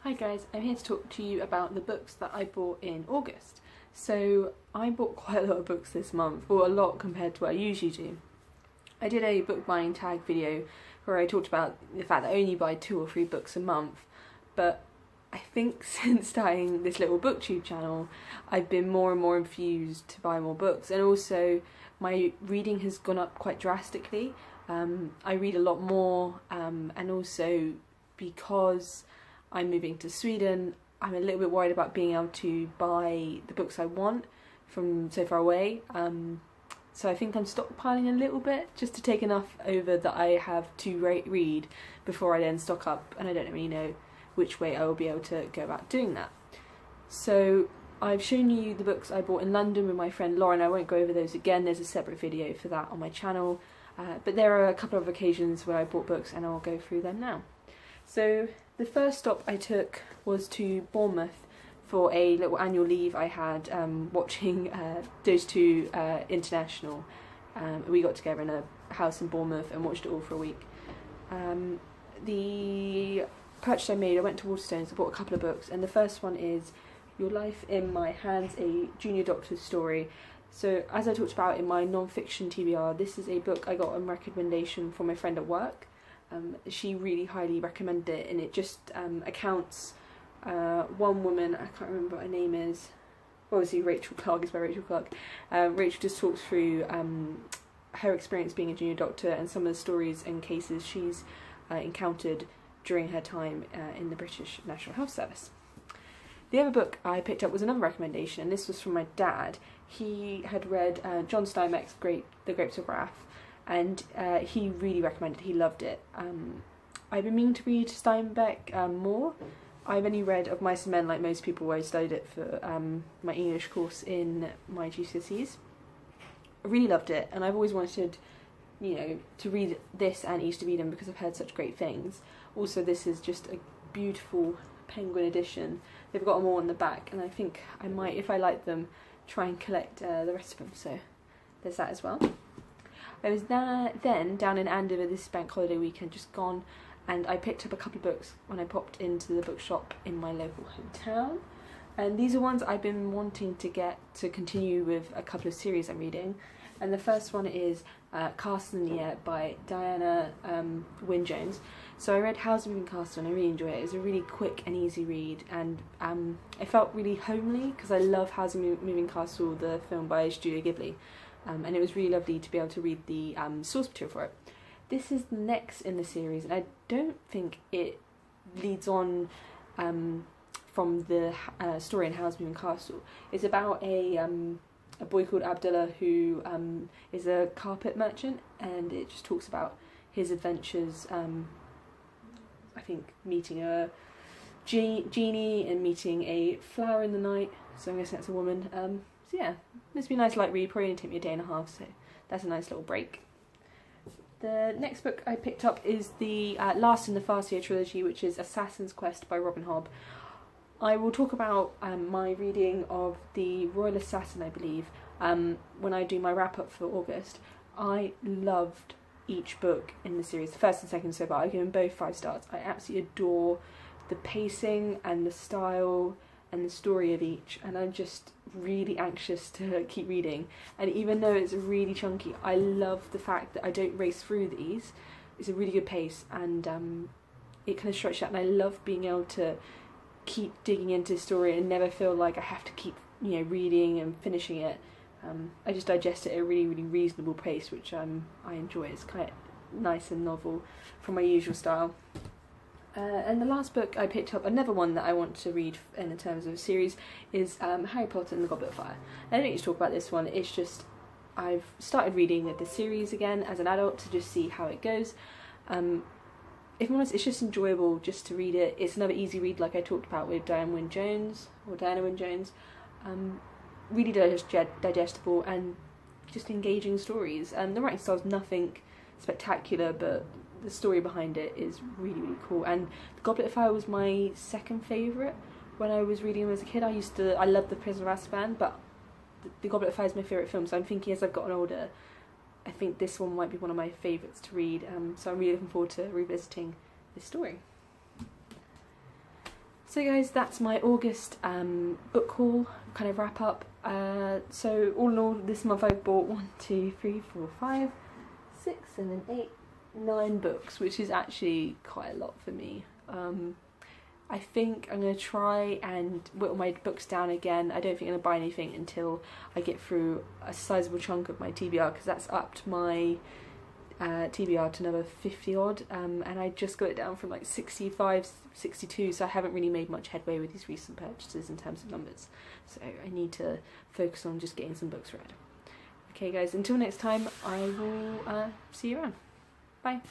Hi guys, I'm here to talk to you about the books that I bought in August. So I bought quite a lot of books this month, or a lot compared to what I usually do. I did a book buying tag video where I talked about the fact that I only buy 2 or 3 books a month, but I think since starting this little booktube channel I've been more and more infused to buy more books, and also my reading has gone up quite drastically. I read a lot more, and also because I'm moving to Sweden, I'm a little bit worried about being able to buy the books I want from so far away. So I think I'm stockpiling a little bit just to take enough over that I have to read before I then stock up, and I don't really know which way I will be able to go about doing that. So I've shown you the books I bought in London with my friend Lauren. I won't go over those again, there's a separate video for that on my channel, but there are a couple of occasions where I bought books and I'll go through them now. So the first stop I took was to Bournemouth for a little annual leave I had watching those two International. We got together in a house in Bournemouth and watched it all for a week. The purchase I made, I went to Waterstones, I bought a couple of books, and the first one is Your Life in My Hands, a junior doctor's story. So as I talked about in my non-fiction TBR, this is a book I got on recommendation from my friend at work. She really highly recommended it, and it just accounts one woman, I can't remember what her name is, obviously Rachel Clark is by Rachel Clark. Rachel just talks through her experience being a junior doctor and some of the stories and cases she's encountered during her time in the British National Health Service. The other book I picked up was another recommendation, and this was from my dad. He had read John Steinbeck's The Grapes of Wrath, and he really recommended it, he loved it. I've been meaning to read Steinbeck more. I've only read Of Mice and Men, like most people, where I studied it for my English course in my GCSEs. I really loved it, and I've always wanted, to read this and East of Eden because I've heard such great things. Also, this is just a beautiful Penguin edition. They've got them all on the back, and I think I might, if I like them, try and collect the rest of them, so there's that as well. I was then down in Andover this bank holiday weekend just gone, and I picked up a couple of books when I popped into the bookshop in my local hometown. And these are ones I've been wanting to get to continue with a couple of series I'm reading. And the first one is Carson Yet by Diana Wynne-Jones. So I read How's Moving Castle and I really enjoyed it. It was a really quick and easy read, and it felt really homely because I love How's Moving Castle, the film by Studio Ghibli. And it was really lovely to be able to read the source material for it. This is next in the series, and I don't think it leads on from the story in Howl's Moving Castle. It's about a boy called Abdullah who is a carpet merchant, and it just talks about his adventures, I think meeting a genie and meeting a flower in the night, so I'm guessing that's a woman. So yeah, this would be a nice light read, probably going to take me a day and a half, so that's a nice little break. The next book I picked up is the last in the Farseer trilogy, which is Assassin's Quest by Robin Hobb. I will talk about my reading of The Royal Assassin, I believe, when I do my wrap-up for August. I loved each book in the series, the first and second so far. I give them both 5 stars. I absolutely adore the pacing and the style and the story of each, and I'm just really anxious to keep reading. And even though it's really chunky, I love the fact that I don't race through these. It's a really good pace, and it kind of stretches out, and I love being able to keep digging into the story and never feel like I have to keep reading and finishing it. I just digest it at a really, really reasonable pace, which I enjoy. It's quite nice and novel from my usual style. And the last book I picked up, another one that I want to read in terms of a series, is Harry Potter and the Goblet of Fire. I don't need to talk about this one, it's just I've started reading the series again as an adult to just see how it goes. If I'm honest, it's just enjoyable just to read it. It's another easy read like I talked about with Diana Wynne-Jones. Really digestible and just engaging stories. The writing style is nothing spectacular, but the story behind it is really, really cool. And The Goblet of Fire was my second favourite when I was reading them as a kid. I loved The Prisoner of Azkaban, but The Goblet of Fire is my favourite film, so I'm thinking as I've gotten older, I think this one might be one of my favourites to read, so I'm really looking forward to revisiting this story. So guys, that's my August book haul, kind of wrap up. So all in all, this month I've bought 1, 2, 3, 4, 5, 6, 7, 8, 9 books, which is actually quite a lot for me. I think I'm going to try and whittle my books down again. I don't think I'm going to buy anything until I get through a sizable chunk of my TBR, because that's up to my TBR to another 50 odd, and I just got it down from like 65, 62, so I haven't really made much headway with these recent purchases in terms of numbers. So I need to focus on just getting some books read. Okay guys, until next time, I will see you around. Bye.